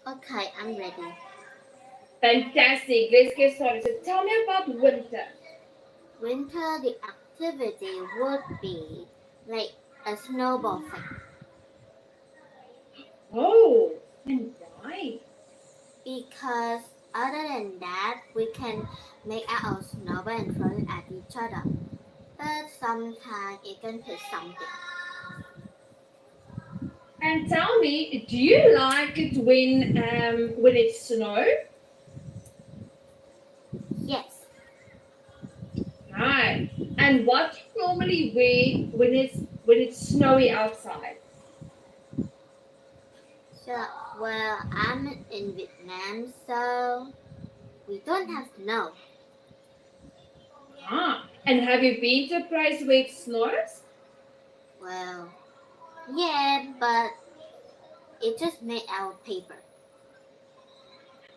Okay, I'm ready. Fantastic. Let's get started. So tell me about winter. Winter, the activity would be like a snowball fight Oh, and why? because other than that, we can make our snowball and throw it at each other. But sometimes it can hit something. And tell me, do you like it when it snows? Yes. Right. And what do you normally wear when it's snowy outside? So, well, I'm in Vietnam, so we don't have snow. And have you been to a place where it snows? Well, yeah, but it just made out of paper.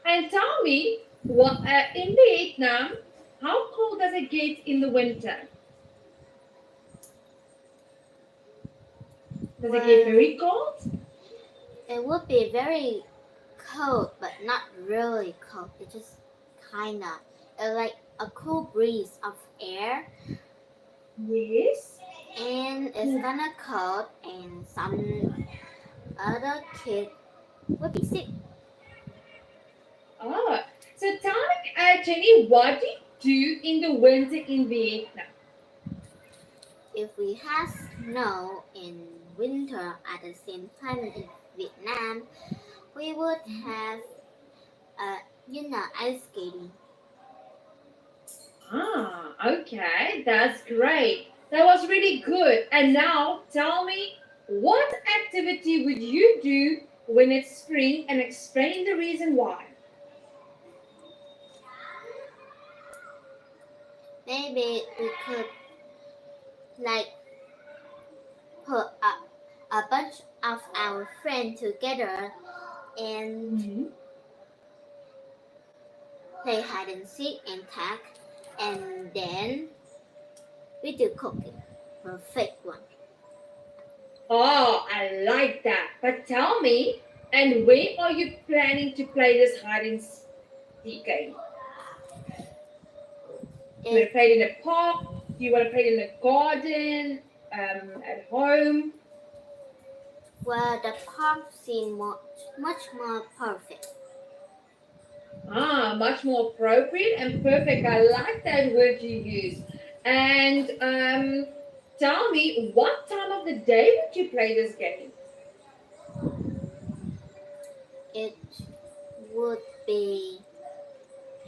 And tell me, what in Vietnam, how cold does it get in the winter? Does it get very cold? It would be very cold, but not really cold. It's just kinda like a cool breeze of air, Yes. and it's kinda cold, and some other kid would be sick. Oh, so tell me, Jenny, what do you do in the winter in Vietnam? If we have snow in winter at the same time in Vietnam, we would have, ice skating. Okay, that's great. That was really good. And now tell me, what activity would you do when it's spring and explain the reason why? Maybe we could like put a bunch of our friends together and play hide and seek and tag, and then we do cooking. Perfect one. Oh, I like that. But tell me, and when are you planning to play this hide and seek game? You want to play it in a park? Do you want to play it in a garden? At home? Well, the park seems much more perfect. Much more appropriate and perfect. I like that word you use. And tell me, what time of the day would you play this game? It would be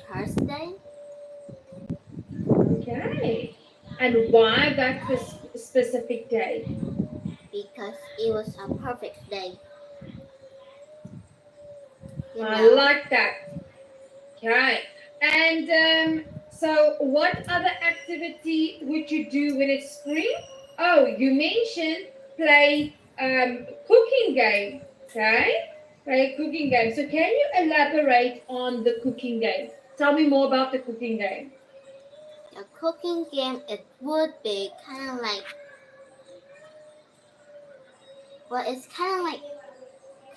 Thursday Okay. And why that specific day? because it was a perfect day. I like that. Okay. And so, what other activity would you do when it's spring? Oh, you mentioned play cooking game. Okay, play cooking game. So, can you elaborate on the cooking game? Tell me more about the cooking game. The cooking game, it would be kind of like, well, it's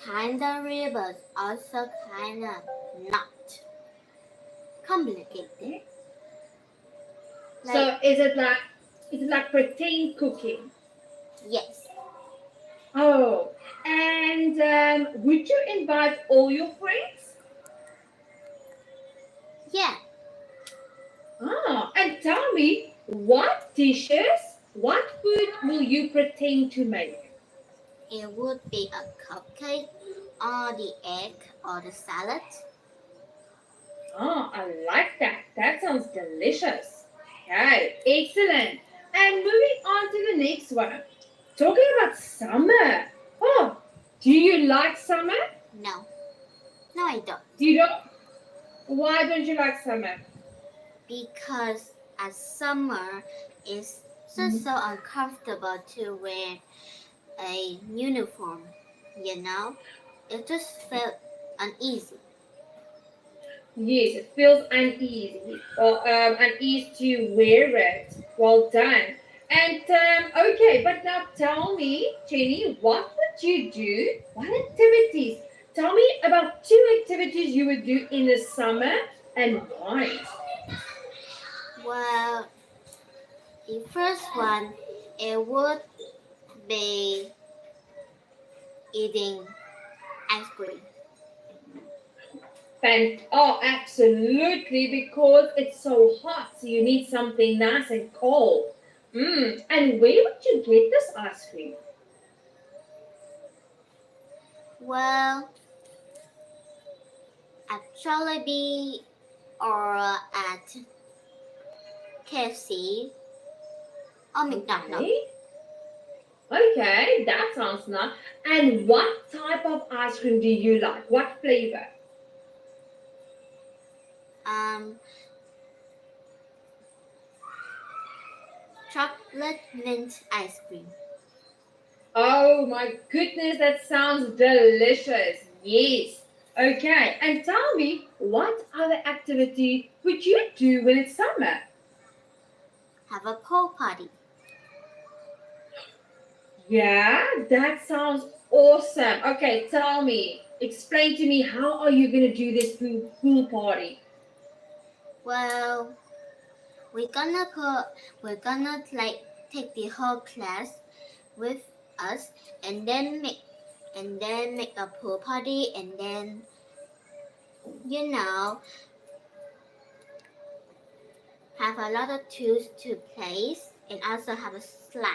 kind of real, but also kind of not complicated. So, is it like pretend cooking? Yes, Oh, and would you invite all your friends? yeah, And tell me, what dishes, what food will you pretend to make? it would be a cupcake or the egg or the salad. I like that. That sounds delicious. Okay, excellent. And moving on to the next one. Talking about summer. Oh, do you like summer? No, no, I don't. You don't? Why don't you like summer? Because a summer is just so uncomfortable to wear a uniform, you know? It just felt uneasy. Yes, it feels uneasy or uneasy to wear it. Well done. And okay, but now tell me, Jenny, what would you do? What activities tell me about 2 activities you would do in the summer and why. Well, the first one, it would be eating ice cream. Oh, absolutely, because it's so hot, so you need something nice and cold. And where would you get this ice cream? Well, at Jollibee or at KFC or McDonald's. Okay, that sounds nice. And what type of ice cream do you like? What flavor? Chocolate mint ice cream. Oh my goodness, that sounds delicious. Yes. Okay, and tell me, what other activity would you do when it's summer? Have a pool party. Yeah, that sounds awesome. Okay, tell me, explain to me, how are you going to do this pool party? Well, we're gonna like take the whole class with us and then make a pool party and then have a lot of tools to place and also have a slide.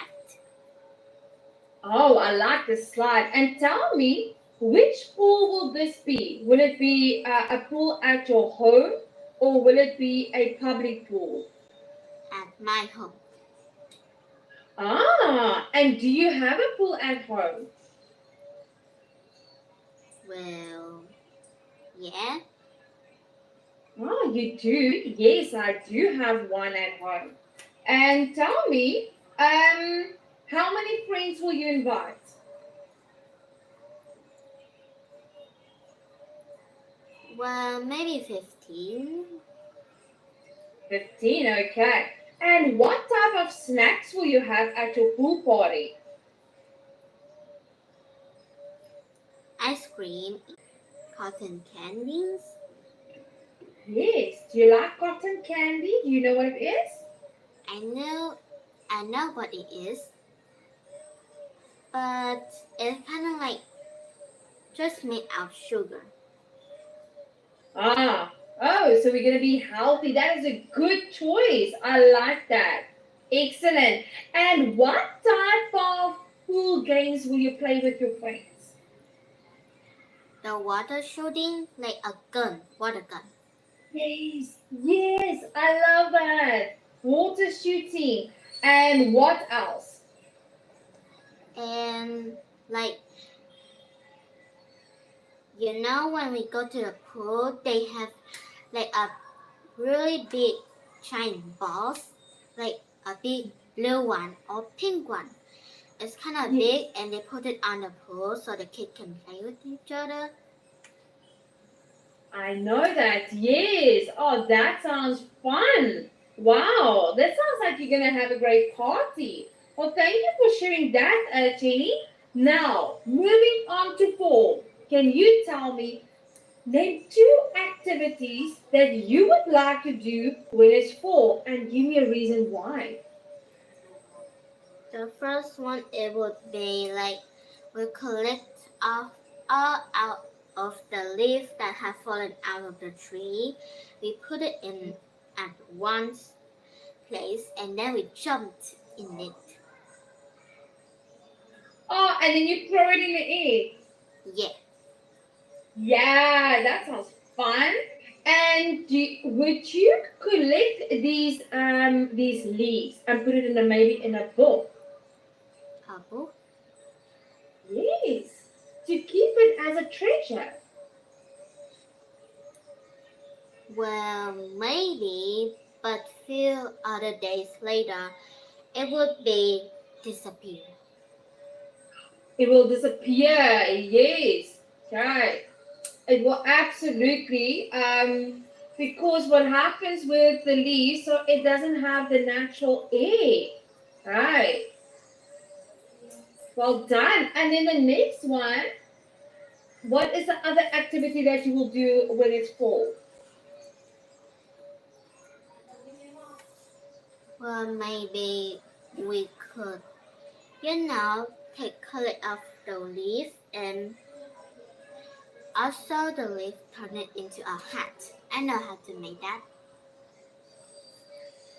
Oh, I like the slide. And tell me, which pool will this be? Will it be a pool at your home or will it be a public pool? At my home. Ah, and do you have a pool at home? Well, yeah. Oh, you do? Yes, I do have one at home. And tell me, how many friends will you invite? Well, maybe 15. 15, okay. And what type of snacks will you have at your pool party? Ice cream, cotton candies. Yes. Do you like cotton candy? Do you know what it is? I know what it is, but it's kind of like just made out of sugar. Oh, so we're going to be healthy. That is a good choice. I like that. Excellent. And what type of pool games will you play with your friends? The water shooting, like a gun, water gun. Yes, I love that. Water shooting. And what else? And like, when we go to the pool, they have like a really big giant balls, like a big blue one or pink one. It's kind of big and they put it on the pool so the kids can play with each other. I know that, yes. Oh, that sounds fun. Wow, that sounds like you're going to have a great party. Well, thank you for sharing that, Jenny. Now, moving on to fall. Can you tell me, name 2 activities that you would like to do when it's fall and give me a reason why? The first one, it would be like we collect all out of the leaves that have fallen out of the tree. We put it in at one place and then we jumped in it. Oh, and then you throw it in the air. Yeah. Yeah, that sounds fun. And would you collect these leaves and put it in maybe in a book? A book? Yes, to keep it as a treasure. Well, maybe, but few other days later, it would be disappear. It will disappear. Yes, right. It will absolutely. Because what happens with the leaves, so it doesn't have the natural air. Right. Well done. And then the next one, what is the other activity that you will do when it's fall? Well, maybe we could, take color of the leaf and also the leaf turn it into a hat. I know how to make that.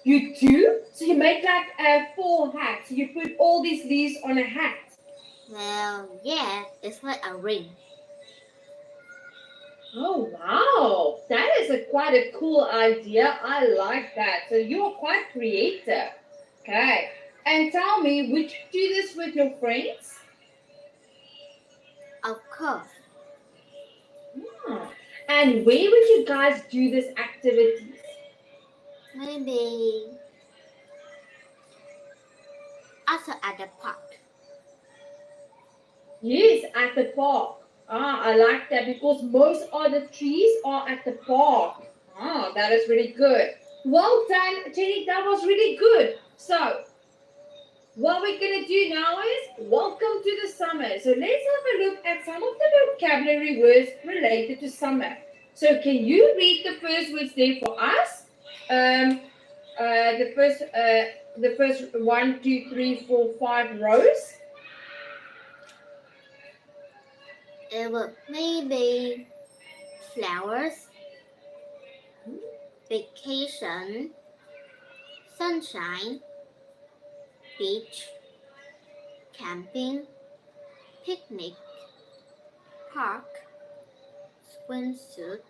You do? So you make like a fall hat. So you put all these leaves on a hat. Well, yeah, it's like a ring. Oh wow, that is quite a cool idea. I like that. So you are quite creative. Okay. And tell me, would you do this with your friends? Of course, Ah. And where would you guys do this activities? maybe also at the park. Yes, at the park. Ah, I like that because most of the trees are at the park. Ah, that is really good. Well done, Jenny. That was really good. So, what we're going to do now is welcome to the summer. So, let's have a look at some of the vocabulary words related to summer. So, can you read the first words there for us? The first 1, 2, 3, 4, 5 rows. It would maybe flowers, vacation, sunshine, beach, camping, picnic, park, swimsuit,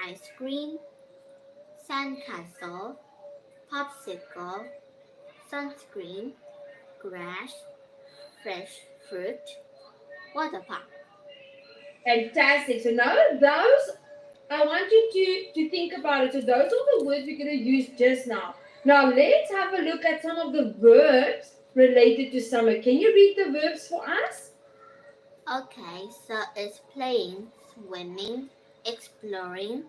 ice cream, sandcastle, popsicle, sunscreen, grass, fresh fruit, water park. Fantastic. So now those, I want you to think about it. So those are the words we're going to use just now. Now let's have a look at some of the verbs related to summer. Can you read the verbs for us? Okay, so it's playing, swimming, exploring,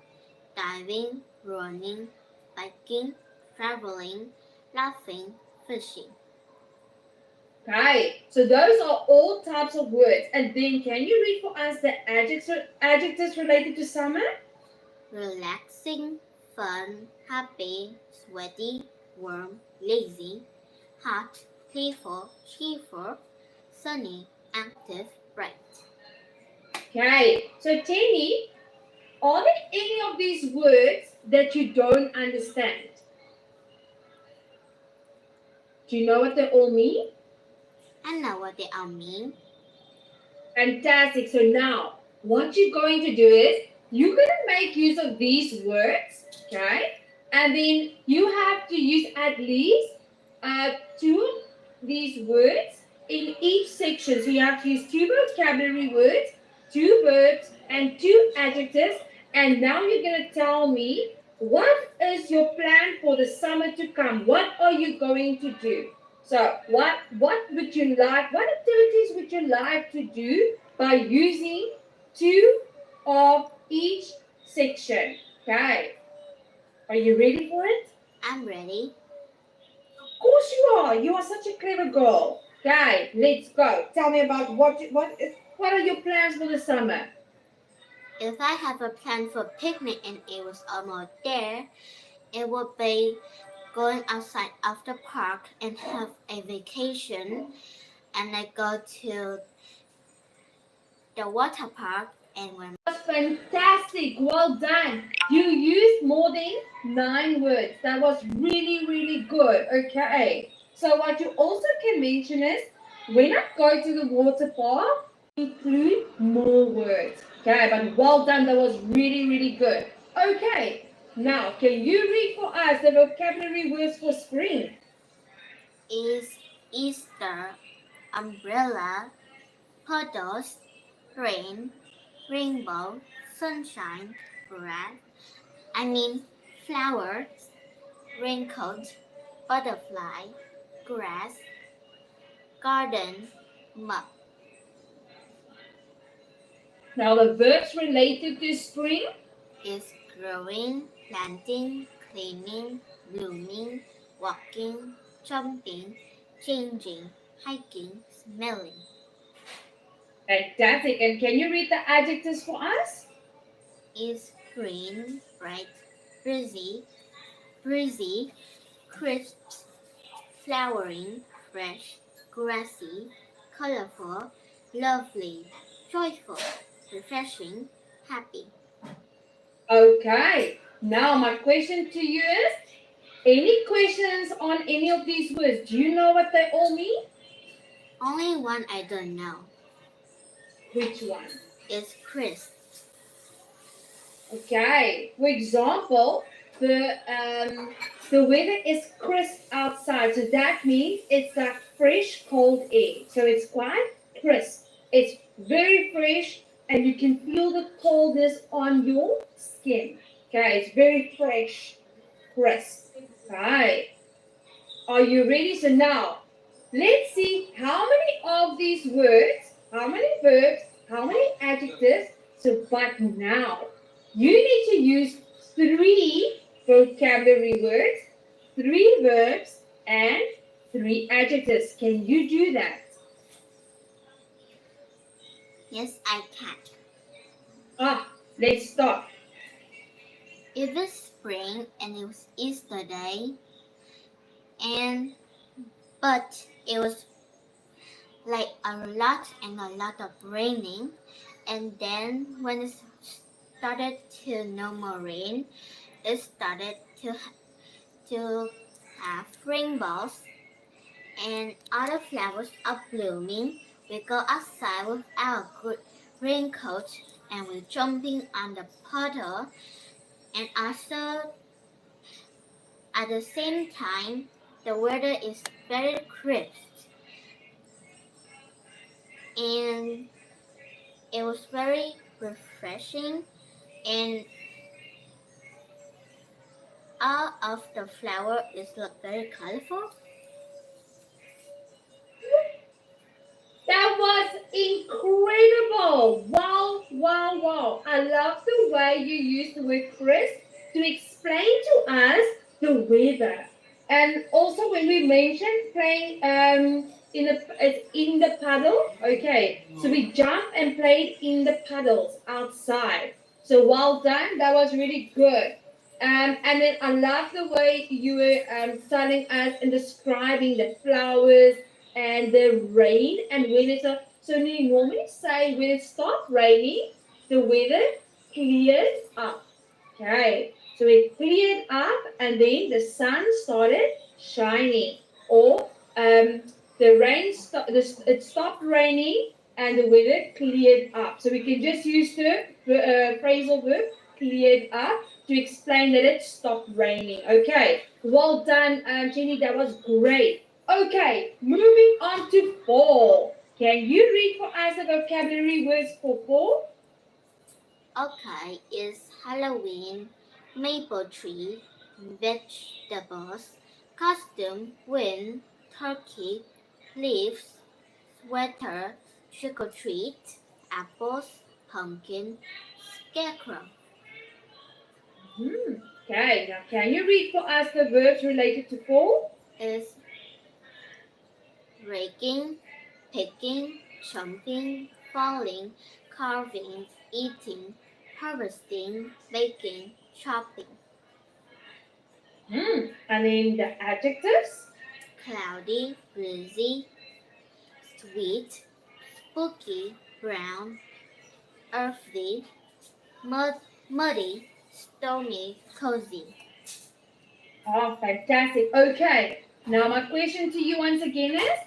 diving, running, biking, traveling, laughing, fishing. Right. So those are all types of words. And then can you read for us the adjectives related to summer? Relaxing, fun, happy, sweaty, warm, lazy, hot, playful, cheerful, sunny, active, bright. Okay. So Tenny, are there any of these words that you don't understand? Do you know what they all mean? I know what they all mean. Fantastic. So now, what you're going to do is, you're going to make use of these words, okay? And then you have to use at least 2 of these words in each section. So you have to use 2 vocabulary words, 2 verbs, and 2 adjectives. And now you're going to tell me, what is your plan for the summer to come? What are you going to do? So what would you like? What activities would you like to do by using 2 of each section? Okay. Are you ready for it? I'm ready. Of course you are. You are such a clever girl. Okay, let's go. Tell me about what are your plans for the summer? If I have a plan for picnic and it was almost there, it would be going outside of the park and have a vacation, and I go to the water park and when That's fantastic. Well done. You used more than 9 words. That was really, really good. Okay. So what you also can mention is, when I go to the water park, include more words. Okay, but well done. That was really, really good. Okay. Now, can you read for us the vocabulary words for spring? is Easter, umbrella, puddles, rain, rainbow, sunshine, flowers, raincoat, butterfly, grass, garden, mug. Now, the verbs related to spring. Is growing, planting, cleaning, blooming, walking, jumping, changing, hiking, smelling. Fantastic. And can you read the adjectives for us? Is green, bright, breezy, crisp, flowering, fresh, grassy, colorful, lovely, joyful, refreshing, happy. Okay. Now my question to you is, any questions on any of these words? Do you know what they all mean? Only one I don't know. Which one? Is crisp. Okay. For example, the weather is crisp outside, so that means it's like fresh, cold air. So it's quite crisp. It's very fresh, and you can feel the coldness on your skin. Okay, it's very fresh, crisp. Right. Are you ready? So now, let's see how many of these words, how many verbs, how many adjectives. So, but now, you need to use 3 vocabulary words, 3 verbs, and 3 adjectives. Can you do that? Yes, I can. Let's start. It was spring and it was Easter day, but it was like a lot of raining, and then when it started to no more rain, it started to have rainbows and other flowers are blooming. We go outside with our raincoat and we're jumping on the puddle, and also at the same time the weather is very crisp and it was very refreshing, and all of the flower is look very colorful. That was incredible. Wow, wow, wow. I love the way you use the word crisp to explain to us the weather. And also when we mentioned playing in the puddle, okay. So we jumped and played in the puddles outside. So well done. That was really good. And then I love the way you were telling us and describing the flowers and the rain, and when it's a, so you normally say when it stopped raining, the weather cleared up. Okay, so it cleared up and then the sun started shining, or the rain it stopped raining and the weather cleared up. So we can just use the phrasal verb cleared up to explain that it stopped raining. Okay, well done, Jenny. That was great. Okay, moving on to fall. Can you read for us the vocabulary words for fall? Okay, it's Halloween, maple tree, vegetables, costume, wind, turkey, leaves, sweater, trick or treat, apples, pumpkin, scarecrow. Okay, now can you read for us the verbs related to fall? Is raking, picking, jumping, falling, carving, eating, harvesting, baking, chopping. And then the adjectives? Cloudy, breezy, sweet, spooky, brown, earthy, muddy, stormy, cozy. Oh, fantastic. Okay, now my question to you once again is,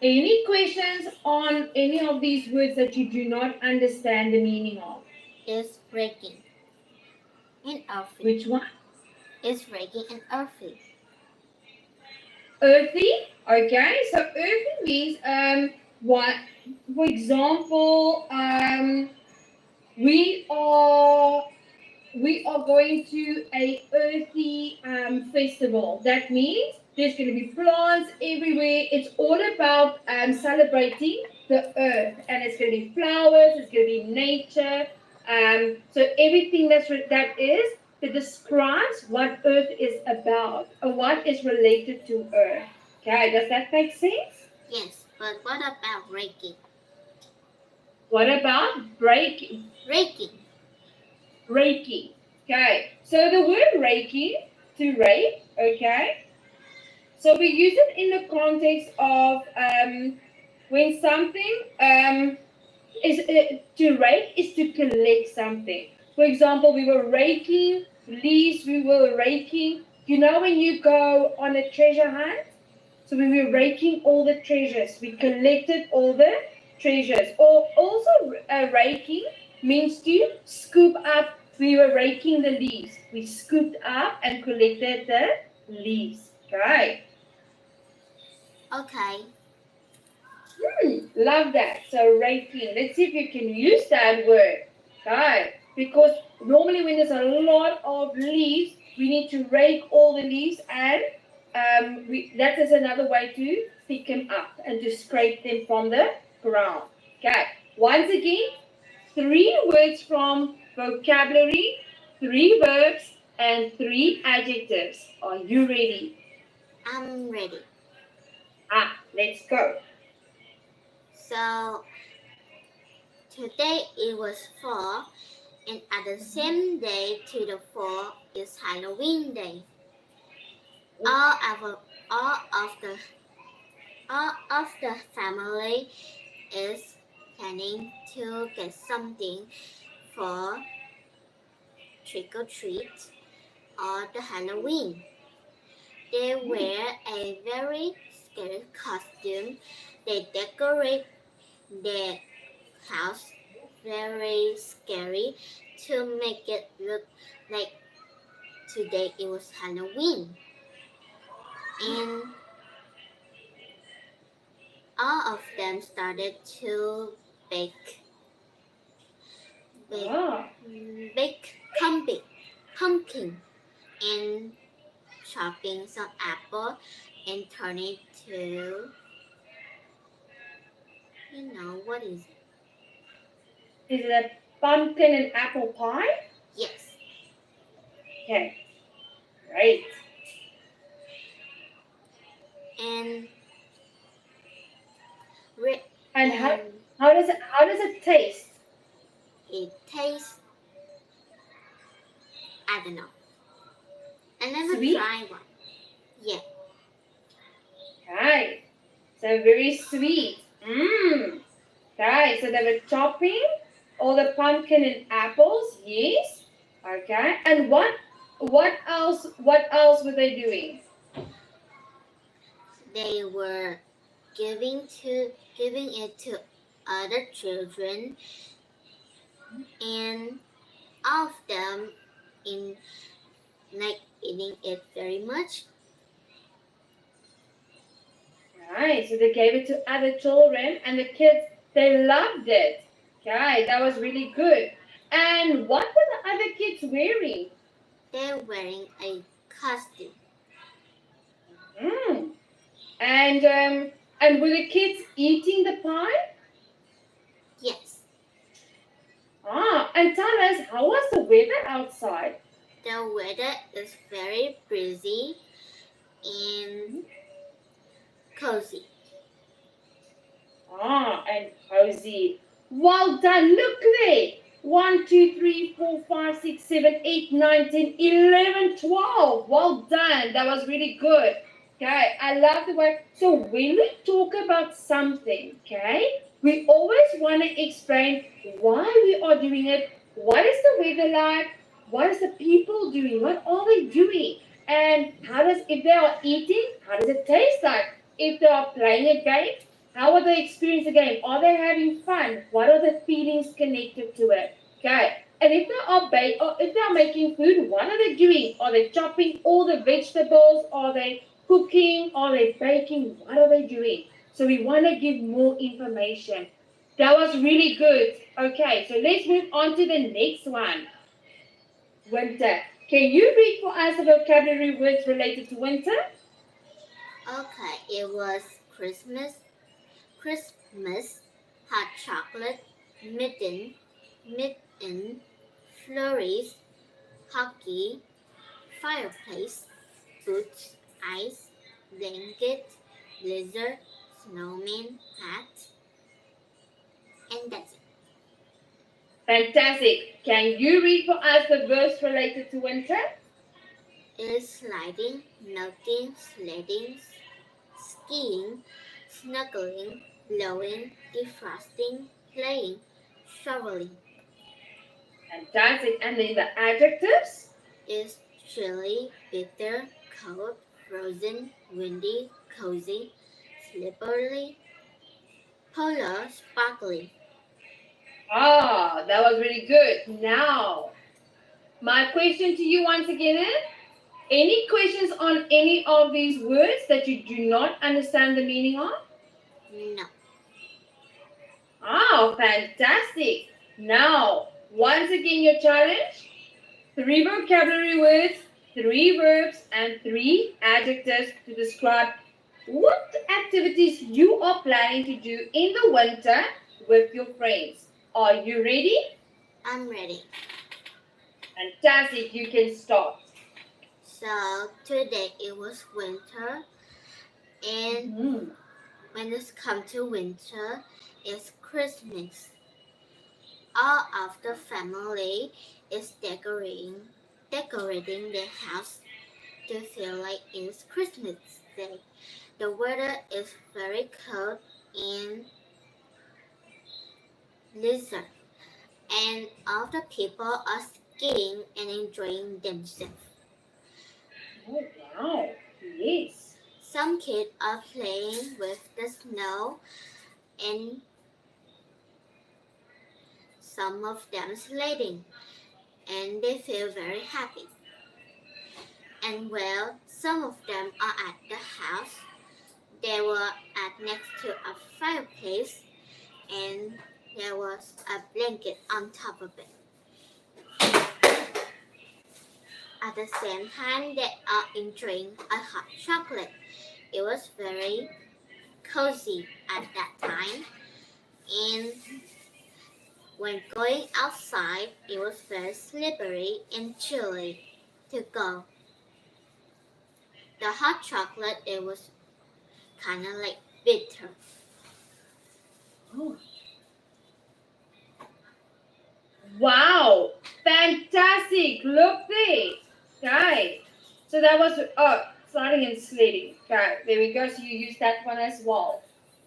any questions on any of these words that you do not understand the meaning of? Is breaking and earthy. Which one? Is breaking and earthy. Earthy. Okay, so earthy means what? For example, we are going to a earthy festival. That means there's going to be plants everywhere. It's all about celebrating the earth, and it's going to be flowers. It's going to be nature. So everything that describes what earth is about or what is related to earth. Okay, does that make sense? Yes, but what about breaking? What about breaking? Raking. Raking. Okay. So the word raking, to rake, okay? So we use it in the context of when something is to rake is to collect something. For example, we were raking leaves, we were raking. You know when you go on a treasure hunt? So we were raking all the treasures. We collected all the treasures. Or also raking means to scoop up. We were raking the leaves. We scooped up and collected the leaves. Okay. Okay. Love that. So raking. Let's see if you can use that word. Okay. Because normally when there's a lot of leaves, we need to rake all the leaves and that is another way to pick them up and to scrape them from the ground. Okay. Once again, 3 words from vocabulary, 3 verbs, and 3 adjectives. Are you ready? I'm ready. Let's go. So today it was fall, and at the same day to the fall is Halloween Day. All of the family is planning to get something for trick or treat or the Halloween. They wear a very scary costume. They decorate their house very scary to make it look like today it was Halloween. And all of them started to bake pumpkin and chopping some apple and turn it to, what is it? Is it a pumpkin and apple pie? Yes. Okay, great. And how does it taste? It tastes, I don't know. I never Sweet? tried one. Yeah. Okay, so very sweet. Okay, so they were chopping all the pumpkin and apples. Yes. Okay, and what else? What else were they doing? They were giving it to other children, and all of them eating it very much. Right, so they gave it to other children, and the kids, they loved it. Okay, that was really good. And what were the other kids wearing? They're wearing a costume. And were the kids eating the pie? Yes. And tell us, how was the weather outside? The weather is very breezy and cozy. And cozy. Well done. Look there. 1, 2, 3, 4, 5, 6, 7, 8, 9, 10, 11, 12. Well done. That was really good. Okay, I love the way. So when we talk about something, okay, we always want to explain why we are doing it. What is the weather like? What is the people doing? What are they doing? And if they are eating, how does it taste like? If they are playing a game, how are they experiencing the game? Are they having fun? What are the feelings connected to it? Okay. And if they are making food, what are they doing? Are they chopping all the vegetables? Are they cooking? Are they baking? What are they doing? So we want to give more information. That was really good. Okay, so let's move on to the next one. Winter. Can you read for us the vocabulary words related to winter? Okay, it was Christmas, hot chocolate, mitten, flurries, hockey, fireplace, boots, ice, blanket, blizzard, snowman, hat, and that's it. Fantastic. Can you read for us the verse related to winter? Is sliding, melting, sledding, skiing, snuggling, blowing, defrosting, playing, shoveling. Fantastic. And then the adjectives? Is chilly, bitter, cold, frozen, windy, cozy, slippery, polar, sparkly. Ah, that was really good. Now, my question to you once again is, any questions on any of these words that you do not understand the meaning of? No. Oh, fantastic. Now, once again, your challenge, 3 vocabulary words, 3 verbs, and 3 adjectives to describe what activities you are planning to do in the winter with your friends. Are you ready? I'm ready. Fantastic, you can start. So today it was winter, and when it's come to winter, it's Christmas. All of the family is decorating their house to feel like it's Christmas Day. The weather is very cold and blizzard, and all the people are skiing and enjoying themselves. Oh, wow. Yes. Some kids are playing with the snow, and some of them sledding, and they feel very happy. And well, some of them are at the house. They were at next to a fireplace, and there was a blanket on top of it. At the same time, they are enjoying a hot chocolate. It was very cozy at that time, and when going outside, it was very slippery and chilly to go. The hot chocolate, it was kind of like bitter. Oh. Wow, fantastic. Look there. Okay. So that was, sliding and sledding. Okay, there we go. So you used that one as well.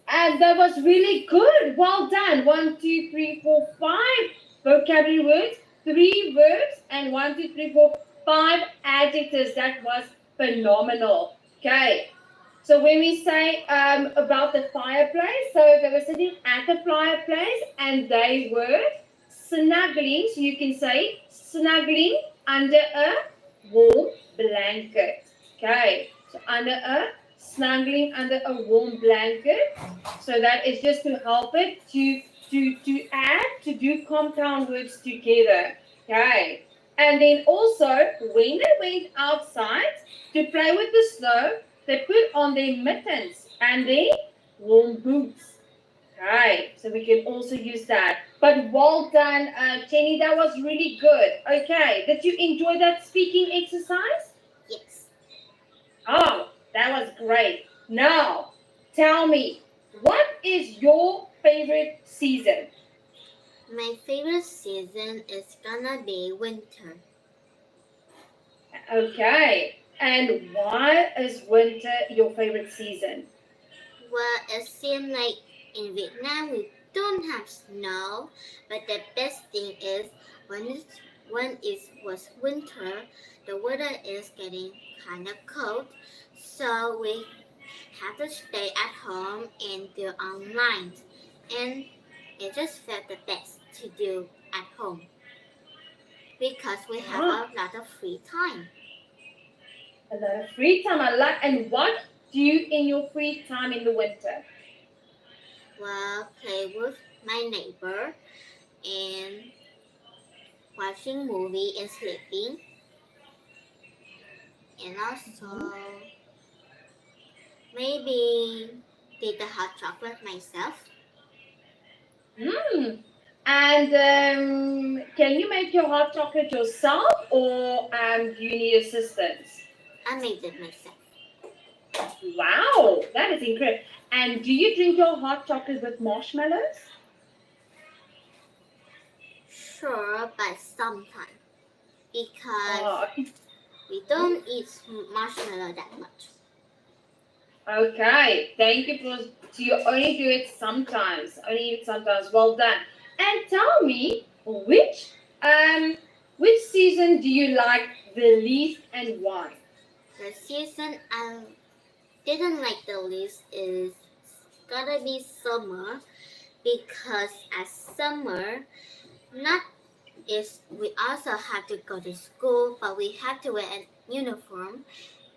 And that was really good. Well done. 1, 2, 3, 4, 5 vocabulary words, 3 verbs, and 1, 2, 3, 4, 5 adjectives. That was phenomenal. Okay. So when we say about the fireplace, so they were sitting at the fireplace and they were snuggling. So you can say snuggling under a warm blanket. Okay. So snuggling under a warm blanket. So that is just to help it to add, to do compound words together. Okay. And then also when they went outside to play with the snow, they put on their mittens and their warm boots. Okay, so we can also use that. But well done, Jenny, that was really good. Okay, did you enjoy that speaking exercise? Yes. Oh, that was great. Now, tell me, what is your favorite season? My favorite season is gonna be winter. Okay, and why is winter your favorite season? Well, it seems like in Vietnam we don't have snow, but the best thing is when it was winter, the weather is getting kind of cold, so we have to stay at home and do online, and it just felt the best to do at home because we have a lot of free time. A lot of free time. I like. And what do you in your free time in the winter? Well, play with my neighbor and watching movie and sleeping, and also maybe take the hot chocolate myself. Mm. And can you make your hot chocolate yourself, or do you need assistance? I made it myself. Wow, that is incredible. And do you drink your hot chocolate with marshmallows? sometimes because Okay. we don't eat marshmallow that much. Okay, thank you for. So you only do it sometimes. Only eat sometimes. Well done. And tell me, which season do you like the least and why? The season I didn't like the least is gotta be summer because at summer, not is we also have to go to school, but we have to wear a uniform.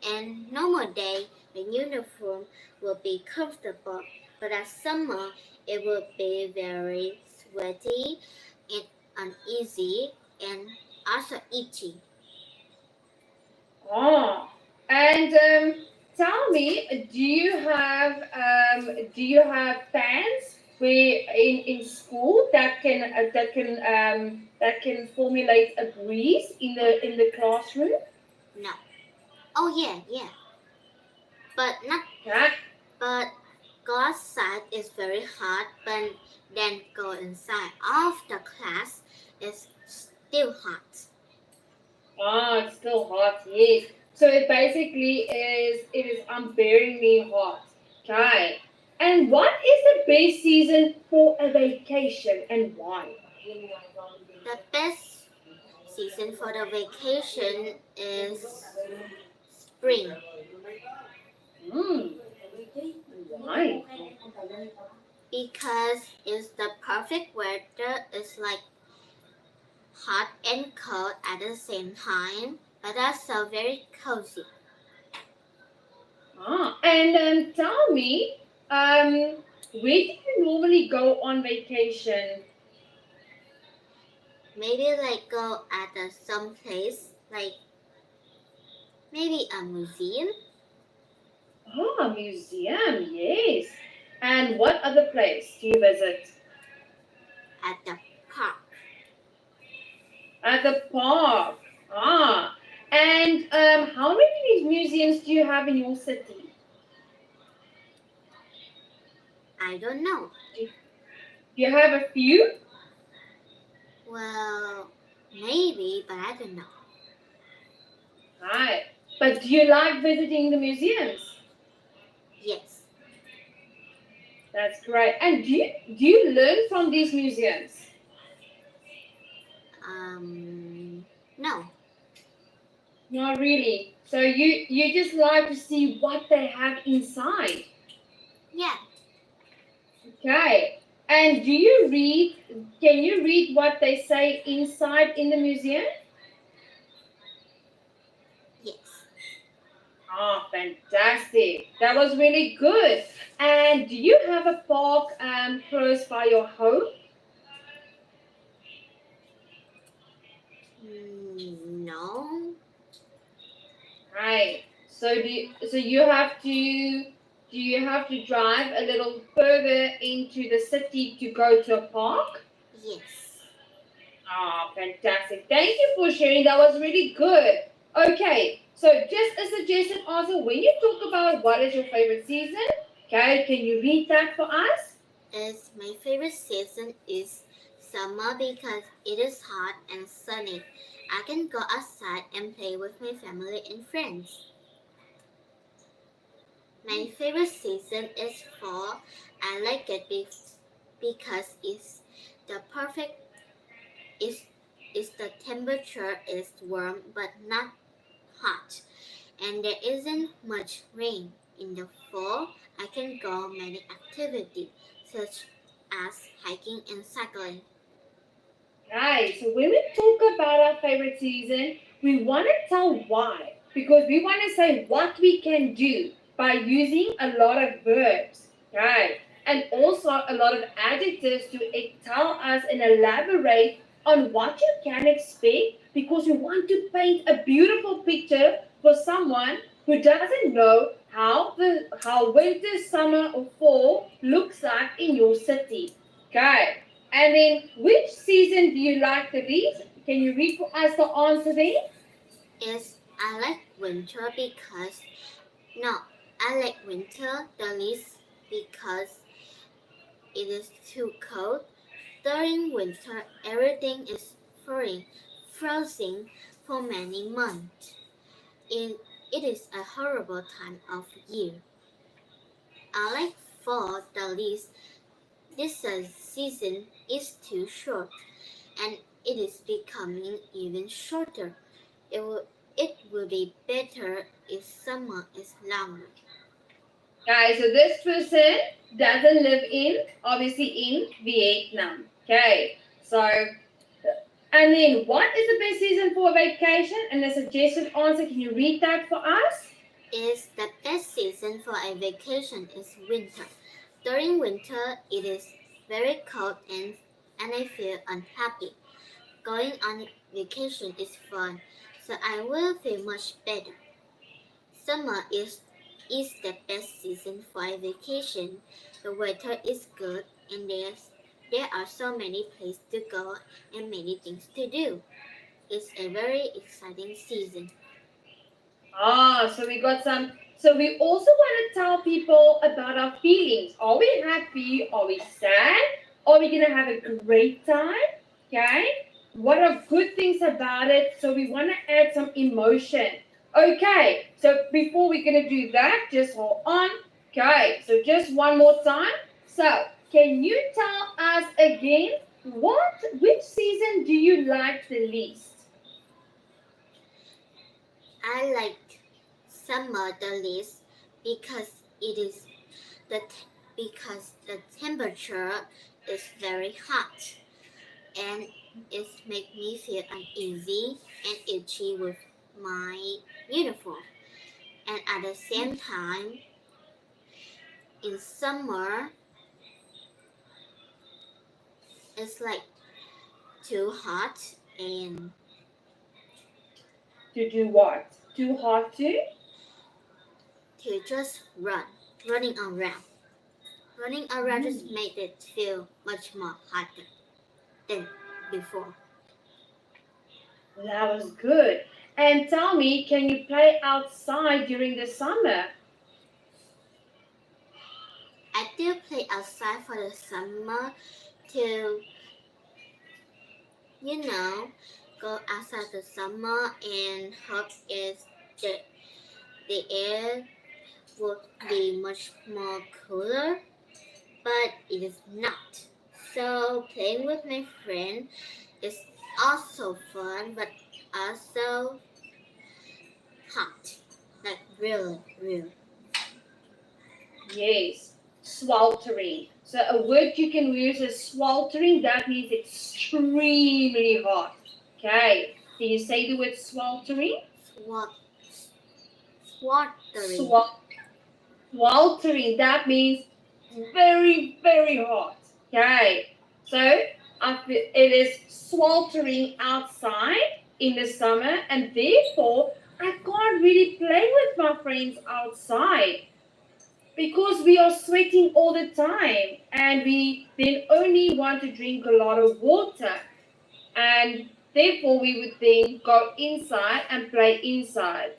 And normal day, the uniform will be comfortable, but at summer, it will be very sweaty and uneasy and also itchy. Oh, and tell me, do you have fans where in school that can formulate a breeze in the classroom? No. Oh yeah. But not. Yeah. But go outside is very hot, but then go inside of the class is still hot. Ah, it's still hot. Yes. So it is unbearably hot. Okay. And what is the best season for a vacation and why? The best season for the vacation is spring Hmm. Why? because it's the perfect weather. It's like hot and cold at the same time, but also very cozy. Ah, and tell me, where do you normally go on vacation? Maybe like go at some place like maybe a museum Ah, museum, yes. And what other place do you visit? at the park. At the park. Ah, and how many museums do you have in your city? I don't know. Do you have a few? Well, maybe, but I don't know. Right. But do you like visiting the museums? Yes. That's great. And do you learn from these museums? No. Not really. So you just like to see what they have inside. Yeah. Okay. And do you read? Can you read what they say inside in the museum? Yes. Ah, fantastic. That was really good. And do you have a park close by your home? No. Right. So you have to drive a little further into the city to go to a park? Yes. Ah, fantastic. Thank you for sharing. That was really good. Okay, so just a suggested answer. When you talk about what is your favorite season, okay, can you read that for us? My favorite season is summer because it is hot and sunny. I can go outside and play with my family and friends. My favorite season is fall. I like it because the perfect is the temperature is warm but not hot, and there isn't much rain. In the fall, I can go many activities such as hiking and cycling. Right, so when we talk about our favorite season, we want to tell why. Because we want to say what we can do by using a lot of verbs. Right, and also a lot of adjectives to tell us and elaborate on what you can expect because we want to paint a beautiful picture for someone who doesn't know how winter, summer, or fall looks like in your city. Okay. And then, which season do you like the least? Can you read for us the answer there? Is I like winter because no, I like winter the least because it is too cold. During winter, everything is frozen for many months. It is a horrible time of year. Unlike fall, the least, this season is too short, and it is becoming even shorter. It will be better if summer is longer. Guys, so this person doesn't live obviously in Vietnam. Okay, so, and then what is the best season for a vacation? And the suggested answer, can you read that for us? Is the best season for a vacation is winter. During winter, it is very cold and I feel unhappy. Going on vacation is fun, so I will feel much better. Summer is the best season for a vacation. The weather is good and there are so many places to go and many things to do. It's a very exciting season. So we got some. So we also want to tell people about our feelings. Are we happy? Are we sad? Are we going to have a great time? Okay. What are good things about it? So we want to add some emotion. Okay. So before we're going to do that, just hold on. Okay. So just one more time. So can you tell us again which season do you like the least? I like summer the least because because the temperature is very hot and it makes me feel uneasy and itchy with my uniform. And at the same time, in summer, it's like too hot and To do what? Too hot to? to just running around. Running around just made it feel much more hotter than before. That was good. And tell me, can you play outside during the summer? I do play outside for the summer to, go outside the summer and hope the air would be much more cooler, but it is not. So playing with my friend is also fun, but also hot, like really. Yes, sweltering. So a word you can use is sweltering. That means extremely hot. Okay. Can you say the word sweltering? Sweltering. Sweltering. That means very, very hot. Okay. So it is sweltering outside in the summer, and therefore I can't really play with my friends outside because we are sweating all the time, and we then only want to drink a lot of water, and therefore we would then go inside and play inside.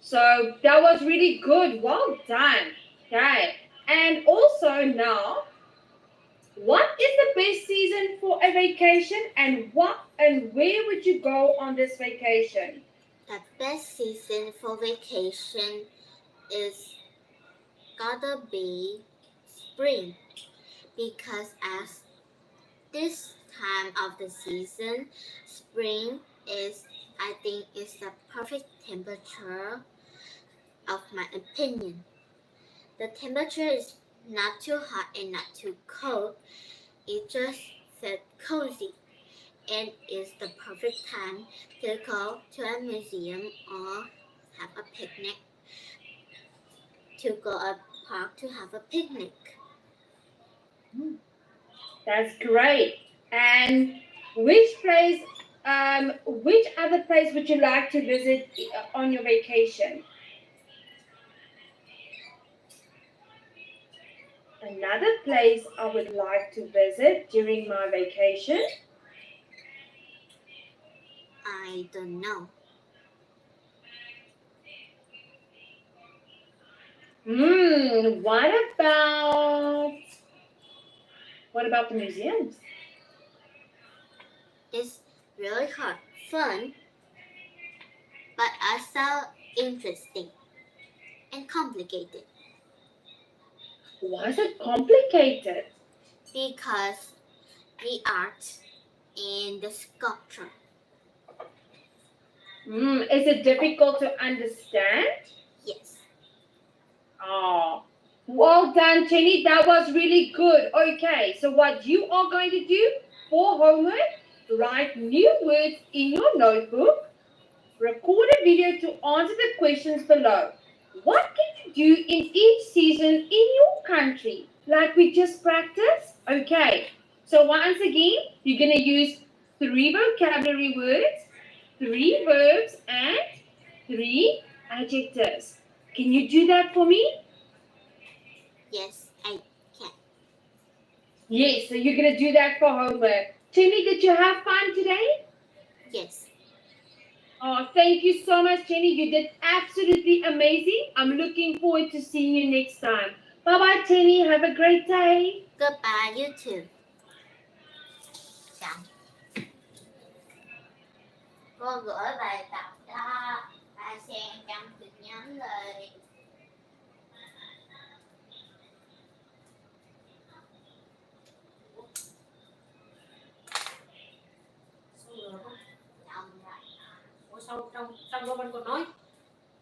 So that was really good. Well done. Okay. And also now, what is the best season for a vacation, and where would you go on this vacation? The best season for vacation is gotta be spring because as this time of the season, spring is I think is the perfect temperature of my opinion. The temperature is not too hot and not too cold. It just feels cozy and is the perfect time to go to a museum or have a picnic. To go a park to have a picnic. That's great. And which other place would you like to visit on your vacation? Another place I would like to visit during my vacation? I don't know. What about the museums? It's really hard, fun, but also interesting and complicated Why is it complicated? because the art and the sculpture. Is it difficult to understand? Yes. Oh, well done, Jenny. That was really good. Okay, so what you are going to do for homework, write new words in your notebook, record a video to answer the questions below. What can you do in each season in your country? Like we just practiced? Okay, so once again, you're going to use 3 vocabulary words, 3 verbs, and 3 adjectives. Can you do that for me? Yes, I can. Yes, so you're going to do that for homework. Jenny, did you have fun today? Yes. Oh, thank you so much, Jenny. You did absolutely amazing. I'm looking forward to seeing you next time. Bye-bye, Jenny. Have a great day. Goodbye, you too. Chào. Cô gửi bài tập cho ba xem trong tin nhắn lời